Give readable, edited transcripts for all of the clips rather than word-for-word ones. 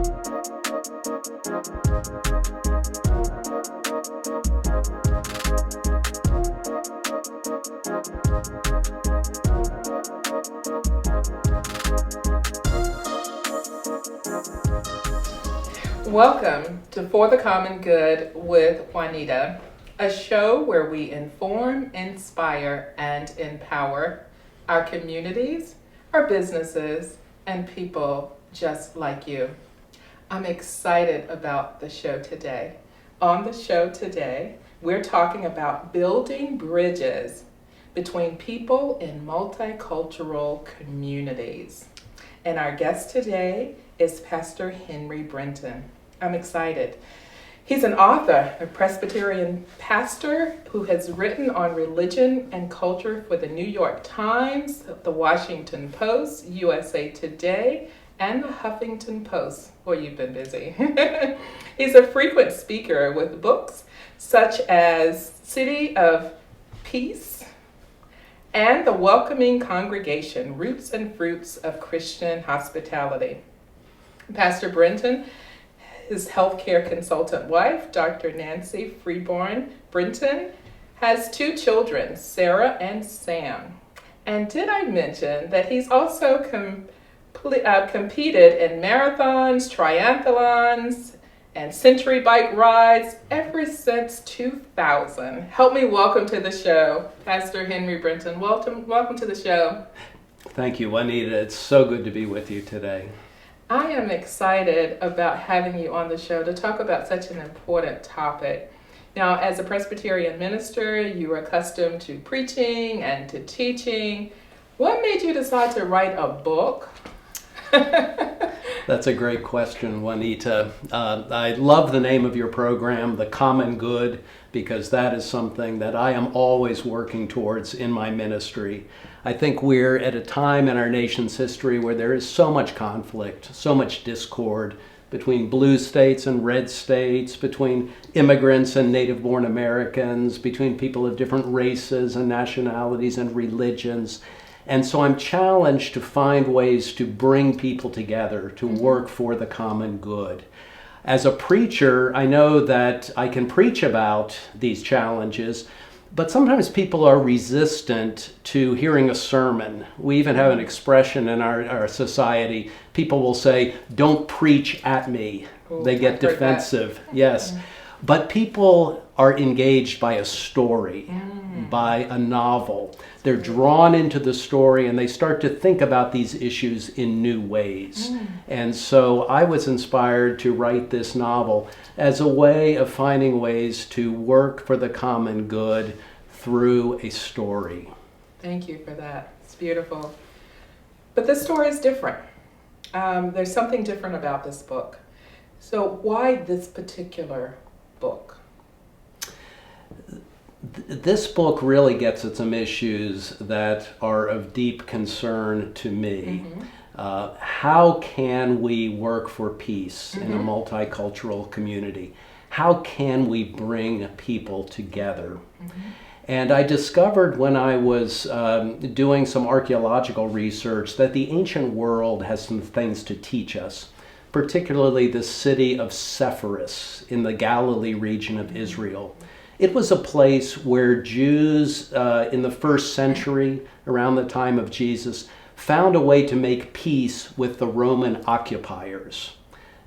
Welcome to For the Common Good with Juanita, a show where we inform, inspire, and empower our communities, our businesses, and people just like you. I'm excited about the show today. On the show today, we're talking about building bridges between people in multicultural communities. And our guest today is Pastor Henry Brinton. I'm excited. He's an author, a Presbyterian pastor who has written on religion and culture for the New York Times, the Washington Post, USA Today, and the Huffington Post. Boy, you've been busy. He's a frequent speaker with books such as City of Peace and The Welcoming Congregation, Roots and Fruits of Christian Hospitality. Pastor Brinton, his healthcare consultant wife, Dr. Nancy Freeborn Brinton, has two children, Sarah and Sam. And did I mention that he's also competed in marathons, triathlons, and century bike rides ever since 2000. Help me welcome to the show, Pastor Henry Brinton. Welcome to the show. Thank you, Juanita. It's so good to be with you today. I am excited about having you on the show to talk about such an important topic. Now, as a Presbyterian minister, you are accustomed to preaching and to teaching. What made you decide to write a book? That's a great question, Juanita. I love the name of your program, The Common Good, because that is something that I am always working towards in my ministry. I think we're at a time in our nation's history where there is so much conflict, so much discord between blue states and red states, between immigrants and native-born Americans, between people of different races and nationalities and religions. And so I'm challenged to find ways to bring people together, to work for the common good. As a preacher, I know that I can preach about these challenges, but sometimes people are resistant to hearing a sermon. We even have an expression in our society. People will say, "Don't preach at me." Ooh, they get defensive. Yes. But people are engaged by a story, by a novel. They're drawn into the story and they start to think about these issues in new ways. And so I was inspired to write this novel as a way of finding ways to work for the common good through a story. Thank you for that. It's beautiful. But this story is different. There's something different about this book. So why this particular book? This book really gets at some issues that are of deep concern to me. How can we work for peace in a multicultural community? How can we bring people together? And I discovered when I was doing some archaeological research that the ancient world has some things to teach us, particularly the city of Sepphoris in the Galilee region of Israel. It was a place where Jews in the first century, around the time of Jesus, found a way to make peace with the Roman occupiers.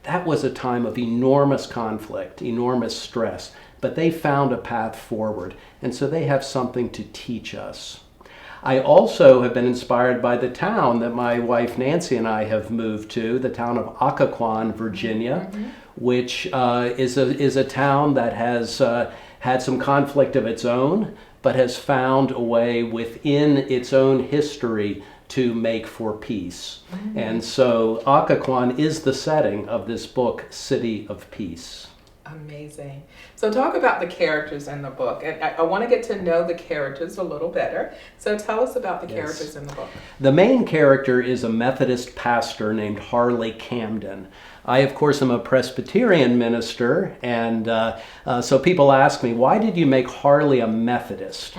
That was a time of enormous conflict, enormous stress, but they found a path forward, and so they have something to teach us. I also have been inspired by the town that my wife Nancy and I have moved to, the town of Occoquan, Virginia, which is a town that has had some conflict of its own, but has found a way within its own history to make for peace. And so Occoquan is the setting of this book, City of Peace. Amazing. So talk about the characters in the book. And I want to get to know the characters a little better. So tell us about the characters in the book. The main character is a Methodist pastor named Harley Camden. I, of course, am a Presbyterian minister, and so people ask me, why did you make Harley a Methodist?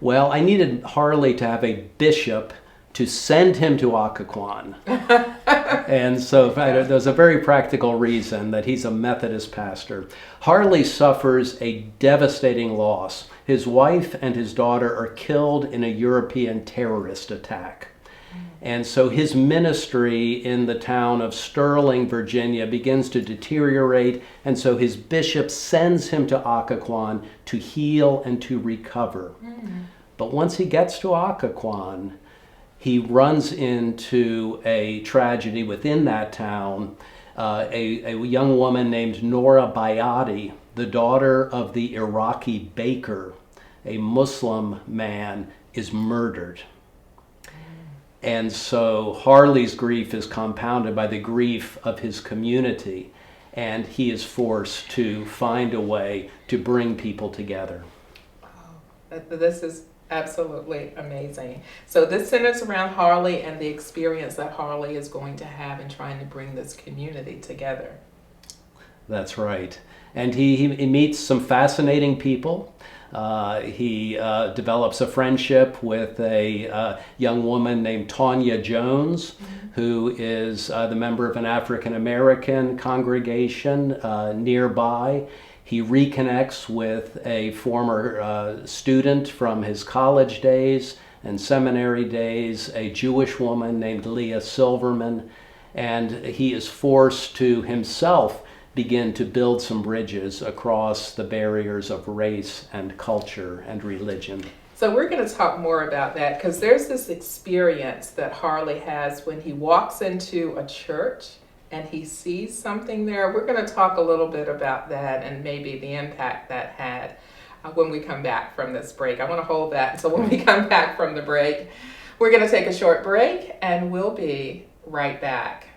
Well, I needed Harley to have a bishop to send him to Occoquan. And so there's a very practical reason that he's a Methodist pastor. Harley suffers a devastating loss. His wife and his daughter are killed in a European terrorist attack. And so his ministry in the town of Sterling, Virginia begins to deteriorate, and so his bishop sends him to Occoquan to heal and to recover. But once he gets to Occoquan, he runs into a tragedy within that town. A young woman named Nora Bayati, the daughter of the Iraqi baker, a Muslim man, is murdered. And so Harley's grief is compounded by the grief of his community, and he is forced to find a way to bring people together. Oh, this is absolutely amazing. So this centers around Harley and the experience that Harley is going to have in trying to bring this community together. That's right. And he meets some fascinating people. He develops a friendship with a young woman named Tanya Jones, who is the member of an African American congregation nearby. He reconnects with a former student from his college days and seminary days, a Jewish woman named Leah Silverman, and he is forced to himself begin to build some bridges across the barriers of race and culture and religion. So we're going to talk more about that, because there's this experience that Harley has when he walks into a church and he sees something there. We're going to talk a little bit about that and maybe the impact that had when we come back from this break. I want to hold that until when we come back from the break. We're going to take a short break and we'll be right back.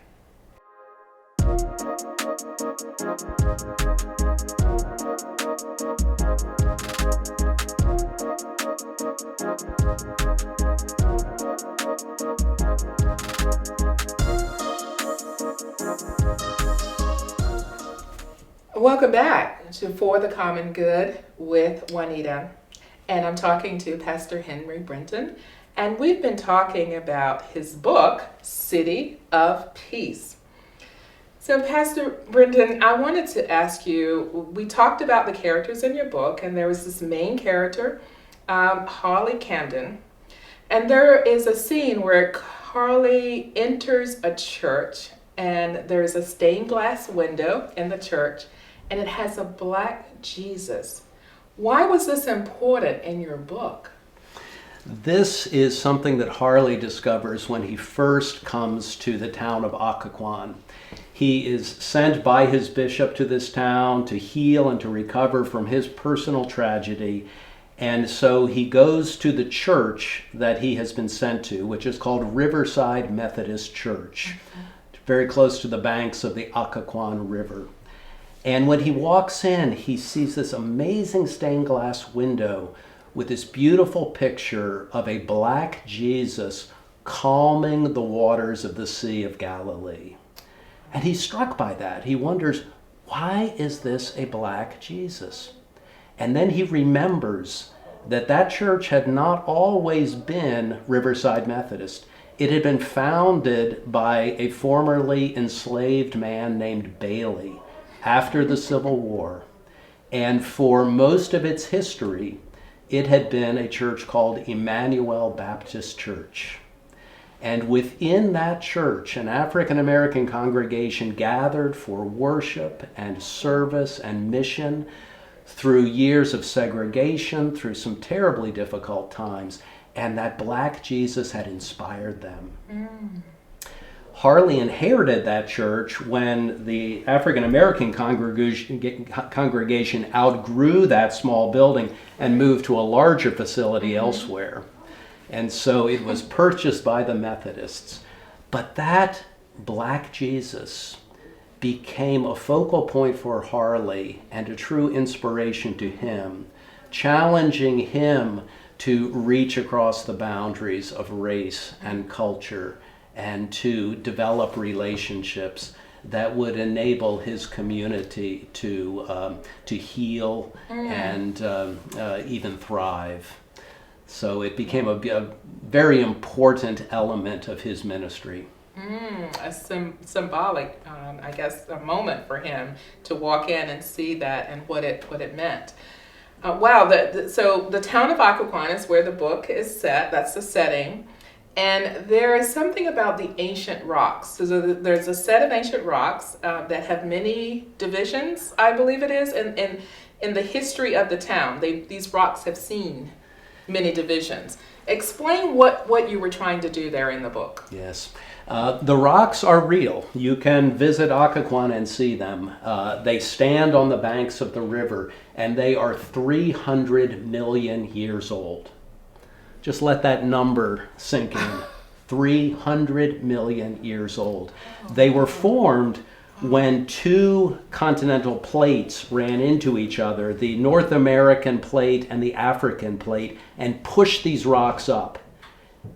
Welcome back to For the Common Good with Juanita, and I'm talking to Pastor Henry Brinton, and we've been talking about his book, City of Peace. So Pastor Brinton, I wanted to ask you, we talked about the characters in your book, and there was this main character, Harley Camden, and there is a scene where Harley enters a church, and there's a stained glass window in the church, and it has a black Jesus. Why was this important in your book? This is something that Harley discovers when he first comes to the town of Occoquan. He is sent by his bishop to this town to heal and to recover from his personal tragedy. And so he goes to the church that he has been sent to, which is called Riverside Methodist Church, very close to the banks of the Occoquan River. And when he walks in, he sees this amazing stained glass window with this beautiful picture of a black Jesus calming the waters of the Sea of Galilee. And he's struck by that. He wonders, why is this a black Jesus? And then he remembers that that church had not always been Riverside Methodist. It had been founded by a formerly enslaved man named Bailey after the Civil War. And for most of its history, it had been a church called Emmanuel Baptist Church. And within that church, an African American congregation gathered for worship and service and mission through years of segregation, through some terribly difficult times, and that black Jesus had inspired them. Harley inherited that church when the African American congregation outgrew that small building and moved to a larger facility elsewhere. And so it was purchased by the Methodists. But that black Jesus became a focal point for Harley and a true inspiration to him, challenging him to reach across the boundaries of race and culture and to develop relationships that would enable his community to heal and even thrive. So it became a very important element of his ministry. A symbolic, I guess, a moment for him to walk in and see that and what it meant. Wow! So the town of Occoquan is where the book is set. That's the setting, and there is something about the ancient rocks. So there's a set of ancient rocks that have many divisions, I believe it is, and in the history of the town, these rocks have seen many divisions. Explain what you were trying to do there in the book. Yes. The rocks are real. You can visit Occoquan and see them. They stand on the banks of the river, and they are 300 million years old. Just let that number sink in. 300 million years old. They were formed when two continental plates ran into each other, the North American plate and the African plate, and pushed these rocks up.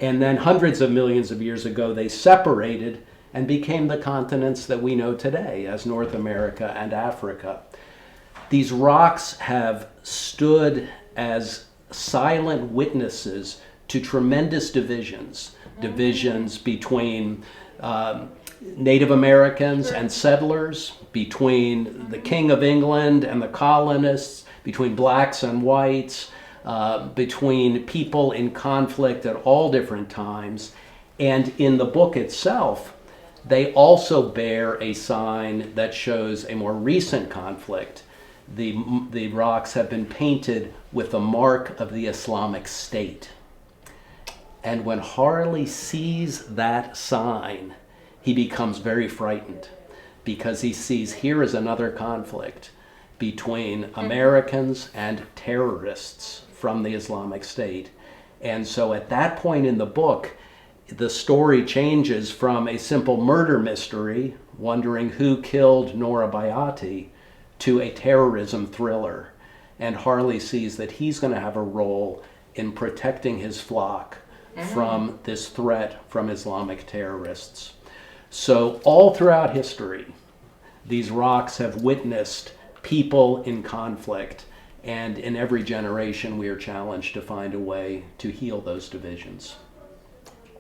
And then hundreds of millions of years ago, they separated and became the continents that we know today as North America and Africa. These rocks have stood as silent witnesses to tremendous divisions between Native Americans and settlers, between the King of England and the colonists, between blacks and whites, between people in conflict at all different times. And in the book itself, they also bear a sign that shows a more recent conflict. The rocks have been painted with the mark of the Islamic State. And when Harley sees that sign, he becomes very frightened, because he sees here is another conflict between Americans and terrorists from the Islamic State. And so at that point in the book, the story changes from a simple murder mystery, wondering who killed Nora Bayati, to a terrorism thriller. And Harley sees that he's going to have a role in protecting his flock from this threat from Islamic terrorists. So all throughout history, these rocks have witnessed people in conflict, and in every generation we are challenged to find a way to heal those divisions.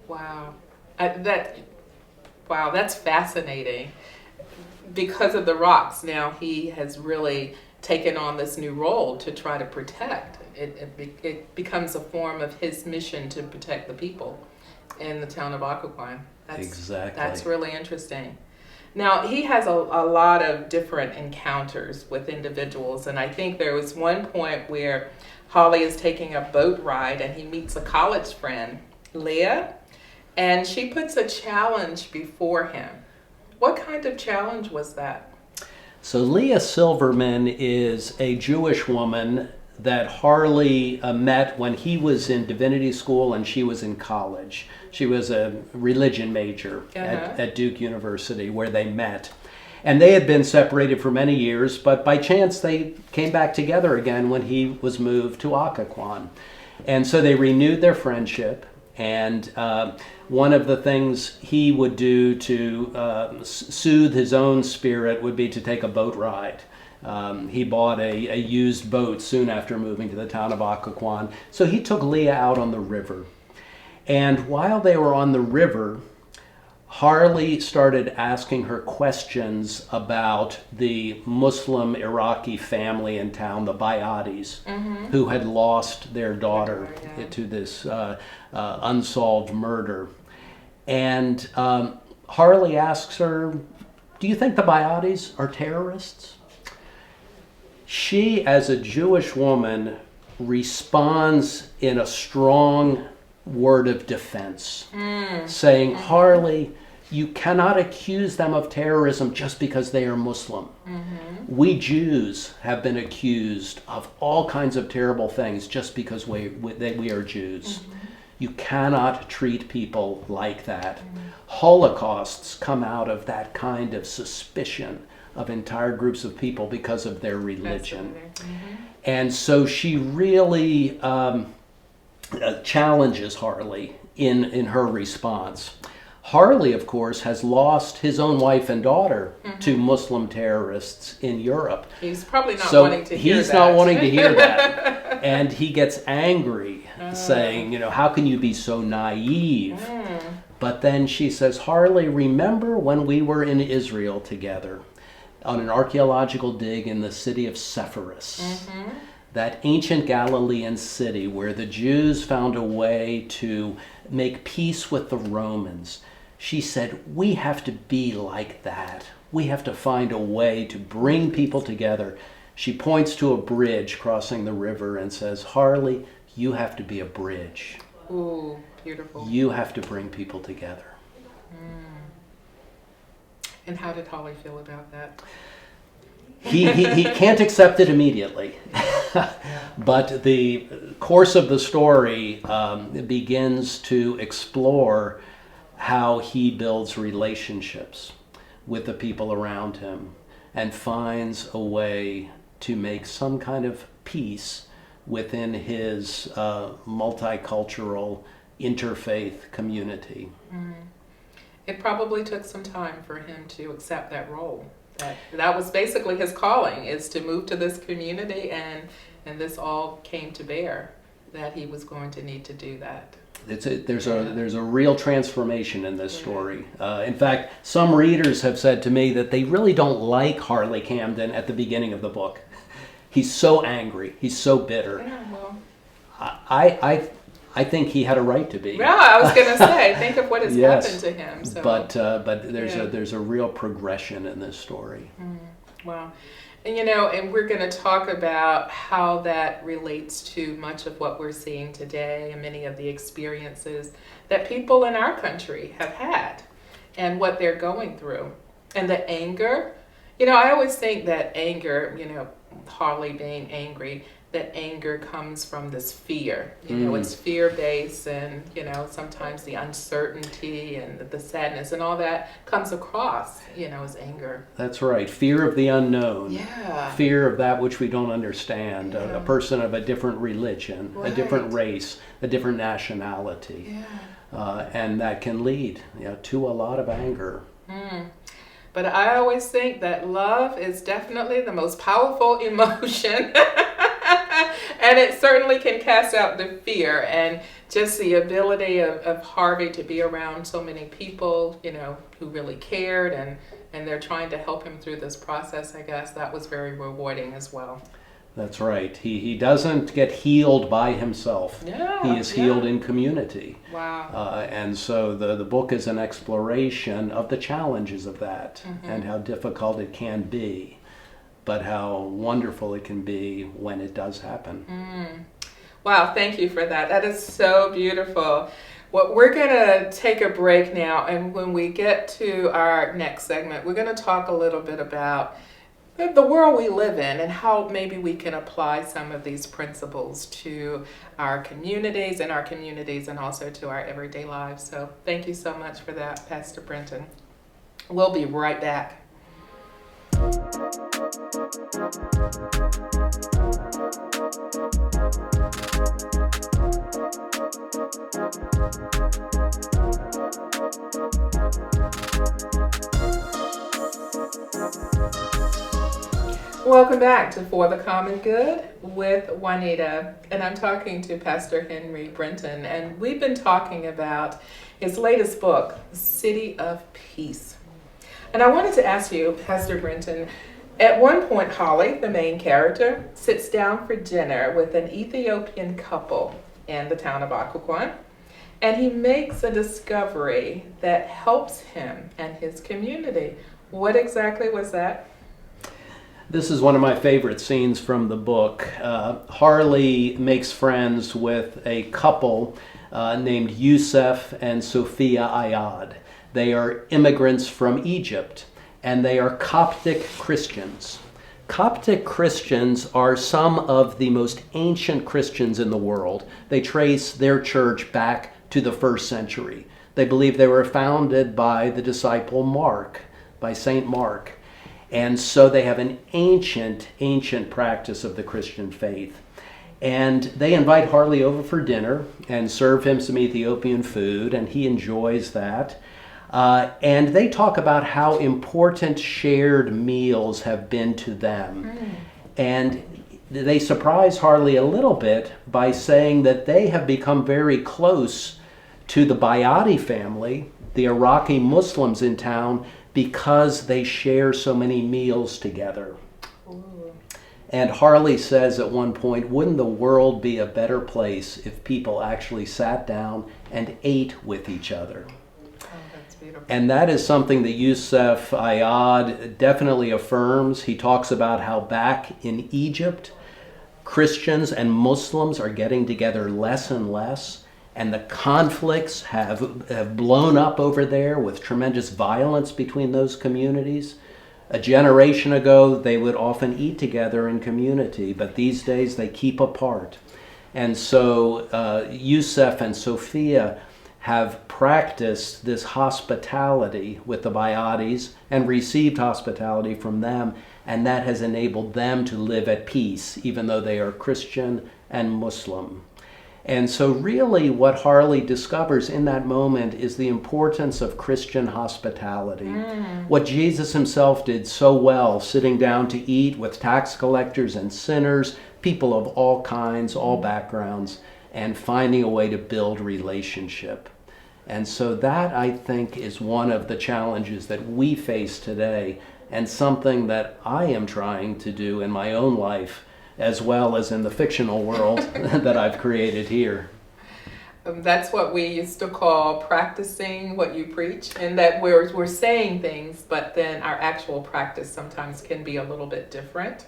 Wow. That's fascinating. Because of the rocks, now he has really taken on this new role to try to protect. It becomes a form of his mission to protect the people in the town of Occoquan. Exactly. That's really interesting. Now, he has a lot of different encounters with individuals, and I think there was one point where Holly is taking a boat ride and he meets a college friend, Leah, and she puts a challenge before him. What kind of challenge was that? So Leah Silverman is a Jewish woman that Harley met when he was in divinity school and she was in college. She was a religion major at Duke University, where they met. And they had been separated for many years, but by chance they came back together again when he was moved to Occoquan. And so they renewed their friendship, and one of the things he would do to soothe his own spirit would be to take a boat ride. He bought a used boat soon after moving to the town of Occoquan. So he took Leah out on the river. And while they were on the river, Harley started asking her questions about the Muslim Iraqi family in town, the Bayatis, who had lost their daughter to this unsolved murder. And Harley asks her, "Do you think the Bayatis are terrorists?" She, as a Jewish woman, responds in a strong word of defense, saying, "Harley, you cannot accuse them of terrorism just because they are Muslim. We Jews have been accused of all kinds of terrible things just because we are Jews. You cannot treat people like that. Holocausts come out of that kind of suspicion of entire groups of people because of their religion." And so she really challenges Harley in her response. Harley, of course, has lost his own wife and daughter to Muslim terrorists in Europe. He's probably not wanting to hear that. He's not wanting to hear that. And he gets angry saying, how can you be so naive? But then she says, Harley, remember when we were in Israel together on an archaeological dig in the city of Sepphoris, that ancient Galilean city where the Jews found a way to make peace with the Romans. She said, we have to be like that. We have to find a way to bring people together. She points to a bridge crossing the river and says, Harley, you have to be a bridge. Ooh, beautiful. You have to bring people together. And how did Holly feel about that? He can't accept it immediately. But the course of the story begins to explore how he builds relationships with the people around him and finds a way to make some kind of peace within his multicultural interfaith community. It probably took some time for him to accept that role. That was basically his calling, is to move to this community, and this all came to bear, that he was going to need to do that. There's a real transformation in this story. In fact, some readers have said to me that they really don't like Harley Camden at the beginning of the book. He's so angry. He's so bitter. Yeah, well, I think he had a right to be. yeah, I was going to say, think of what has Yes, happened to him. So. But there's a real progression in this story. Wow. And and we're going to talk about how that relates to much of what we're seeing today and many of the experiences that people in our country have had and what they're going through. And the anger, I always think that anger, Harley being angry, that anger comes from this fear. It's fear-based, and, sometimes the uncertainty and the sadness and all that comes across, as anger. That's right. Fear of the unknown. Yeah. Fear of that which we don't understand. Yeah. A person of a different religion, a different race, a different nationality. Yeah. And that can lead to a lot of anger. But I always think that love is definitely the most powerful emotion. And it certainly can cast out the fear, and just the ability of Harvey to be around so many people, who really cared, and they're trying to help him through this process. I guess that was very rewarding as well. That's right. He doesn't get healed by himself. Yeah, he is healed in community. Wow. And so the book is an exploration of the challenges of that and how difficult it can be, but how wonderful it can be when it does happen. Wow, thank you for that. That is so beautiful. Well, we're going to take a break now, and when we get to our next segment, we're going to talk a little bit about the world we live in and how maybe we can apply some of these principles to our communities and also to our everyday lives. So thank you so much for that, Pastor Brinton. We'll be right back. Welcome back to For the Common Good with Juanita, and I'm talking to Pastor Henry Brinton, and we've been talking about his latest book, City of Peace. And I wanted to ask you, Pastor Brinton, at one point, Holly, the main character, sits down for dinner with an Ethiopian couple in the town of Occoquan, and he makes a discovery that helps him and his community. What exactly was that? This is one of my favorite scenes from the book. Harley makes friends with a couple named Yusef and Sophia Ayad. They are immigrants from Egypt, and they are Coptic Christians. Coptic Christians are some of the most ancient Christians in the world. They trace their church back to the 1st century. They believe they were founded by the disciple Mark, by Saint Mark. And so they have an ancient practice of the Christian faith. And they invite Harley over for dinner and serve him some Ethiopian food, and he enjoys that. And they talk about how important shared meals have been to them. And they surprise Harley a little bit by saying that they have become very close to the Bayati family, the Iraqi Muslims in town, because they share so many meals together. Ooh. And Harley says at one point, wouldn't the world be a better place if people actually sat down and ate with each other? Oh, that's beautiful. And that is something that Youssef Ayad definitely affirms. He talks about how back in Egypt, Christians and Muslims are getting together less and less, and the conflicts have blown up over there with tremendous violence between those communities. A generation ago, they would often eat together in community, but these days they keep apart. And so Youssef and Sophia have practiced this hospitality with the Bayatis and received hospitality from them, and that has enabled them to live at peace, even though they are Christian and Muslim. And so really what Harley discovers in that moment is the importance of Christian hospitality. What Jesus himself did so well, sitting down to eat with tax collectors and sinners, people of all kinds, all backgrounds, and finding a way to build relationship. And so that, I think, is one of the challenges that we face today, and something that I am trying to do in my own life, as well as in the fictional world that I've created here. That's what we used to call practicing what you preach, and that we're saying things, but then our actual practice sometimes can be a little bit different.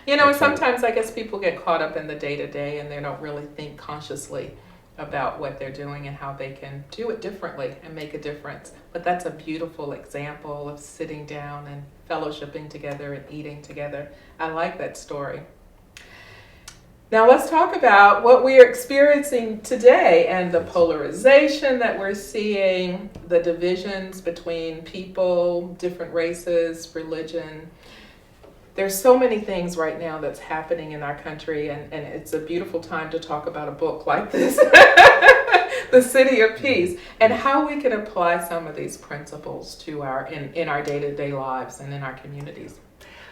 You know, and sometimes I guess people get caught up in the day-to-day and they don't really think consciously about what they're doing and how they can do it differently and make a difference. But that's a beautiful example of sitting down and fellowshipping together and eating together. I like that story. Now let's talk about what we are experiencing today and the polarization that we're seeing, the divisions between people, different races, religion. There's so many things right now that's happening in our country, and it's a beautiful time to talk about a book like this, The City of Peace, and how we can apply some of these principles to in our day-to-day lives and in our communities.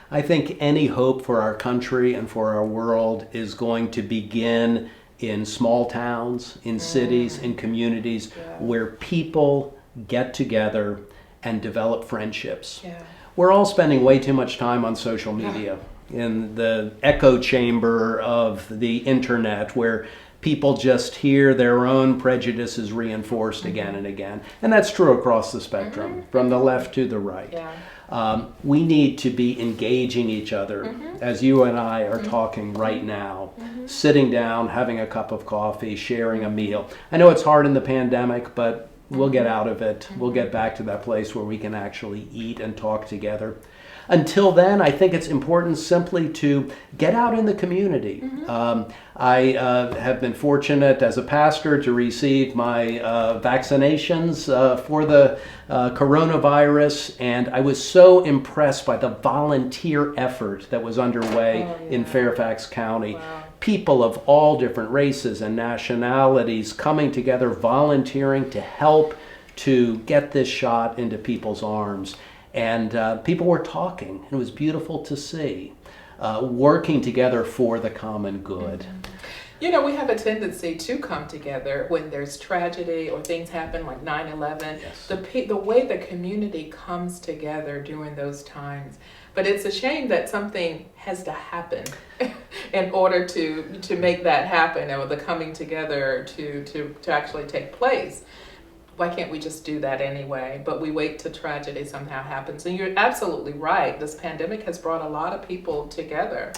I think any hope for our country and for our world is going to begin in small towns, in cities, in communities, where people get together and develop friendships. Yeah. We're all spending way too much time on social media, in the echo chamber of the internet, where people just hear their own prejudices reinforced again and again. And that's true across the spectrum, from the left to the right. Yeah. We need to be engaging each other, as you and I are talking right now, sitting down, having a cup of coffee, sharing a meal. I know it's hard in the pandemic, but we'll get out of it. We'll get back to that place where we can actually eat and talk together. Until then, I think it's important simply to get out in the community. I have been fortunate as a pastor to receive my vaccinations for the coronavirus, and I was so impressed by the volunteer effort that was underway in Fairfax County. Wow. People of all different races and nationalities coming together, volunteering to help to get this shot into people's arms. And people were talking. It was beautiful to see, working together for the common good. You know, we have a tendency to come together when there's tragedy or things happen like 9/11. Yes. The way the community comes together during those times. But it's a shame that something has to happen in order to make that happen, or the coming together to actually take place. Why can't we just do that anyway? But we wait till tragedy somehow happens. And you're absolutely right. This pandemic has brought a lot of people together.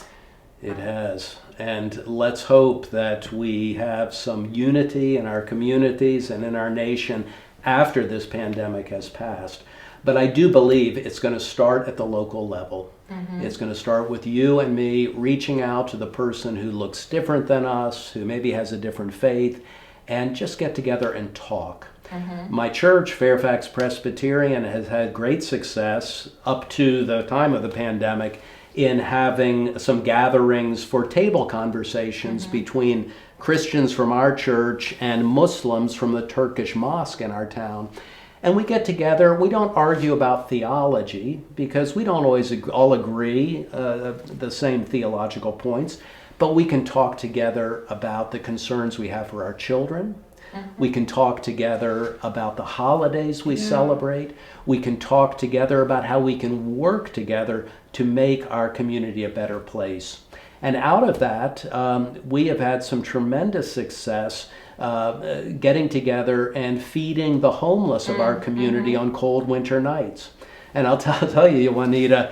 It has. And let's hope that we have some unity in our communities and in our nation after this pandemic has passed. But I do believe it's going to start at the local level. It's going to start with you and me reaching out to the person who looks different than us, who maybe has a different faith, and just get together and talk. My church, Fairfax Presbyterian, has had great success up to the time of the pandemic in having some gatherings for table conversations between Christians from our church and Muslims from the Turkish mosque in our town. And we get together, we don't argue about theology because we don't always all agree the same theological points, but we can talk together about the concerns we have for our children. We can talk together about the holidays we celebrate. We can talk together about how we can work together to make our community a better place. And out of that, we have had some tremendous success getting together and feeding the homeless of our community on cold winter nights. And I'll tell you, Juanita,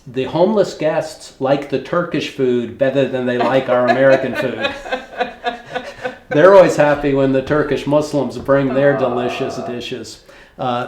the homeless guests like the Turkish food better than they like our American food. They're always happy when the Turkish Muslims bring their delicious dishes.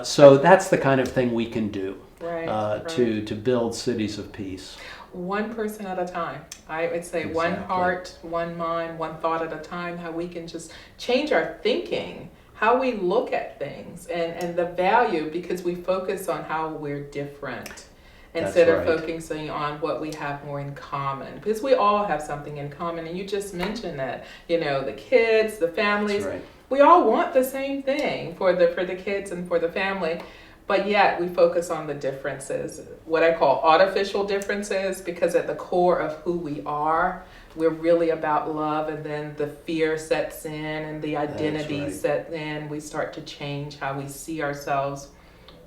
So that's the kind of thing we can do to build cities of peace. One person at a time. I would say one heart, one mind, one thought at a time, how we can just change our thinking, how we look at things, and the value, because we focus on how we're different instead of focusing on what we have more in common, because we all have something in common. And you just mentioned that, the kids, the families, we all want the same thing for the kids and for the family, but yet we focus on the differences, what I call artificial differences, because at the core of who we are, we're really about love, and then the fear sets in and the identity sets in. We start to change how we see ourselves.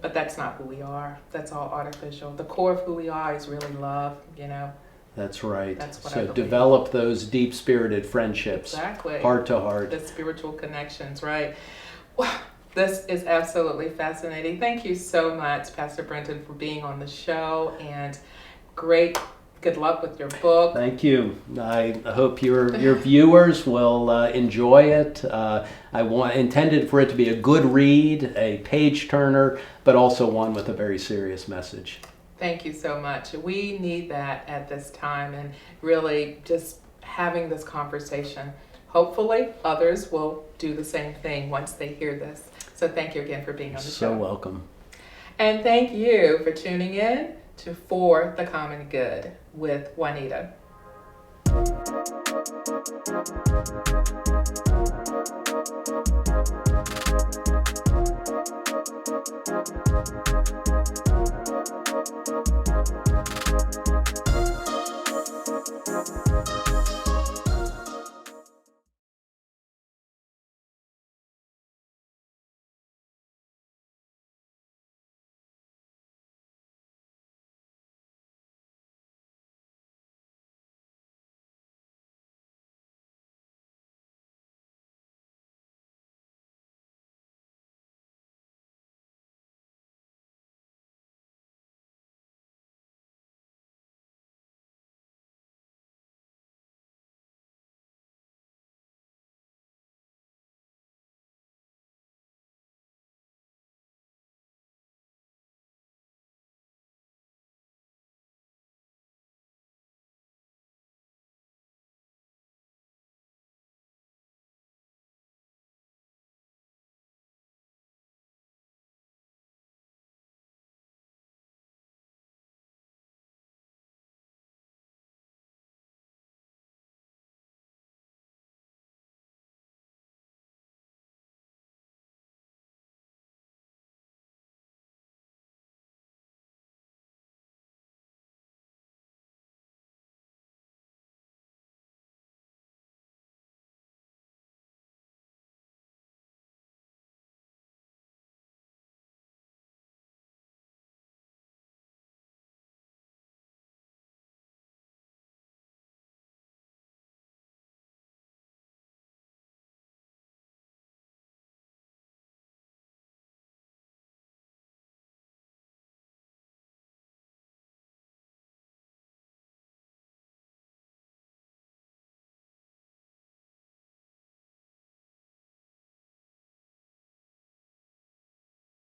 But that's not who we are. That's all artificial. The core of who we are is really love, That's right. That's what I so believe. Develop those deep-spirited friendships. Exactly. Heart to heart. The spiritual connections, right? Wow, this is absolutely fascinating. Thank you so much, Pastor Brinton, for being on the show, and good luck with your book. Thank you. I hope your viewers will enjoy it. I intended for it to be a good read, a page turner, but also one with a very serious message. Thank you so much. We need that at this time, and really just having this conversation. Hopefully others will do the same thing once they hear this. So thank you again for being on the show. So welcome. And thank you for tuning in to For the Common Good with Juanita.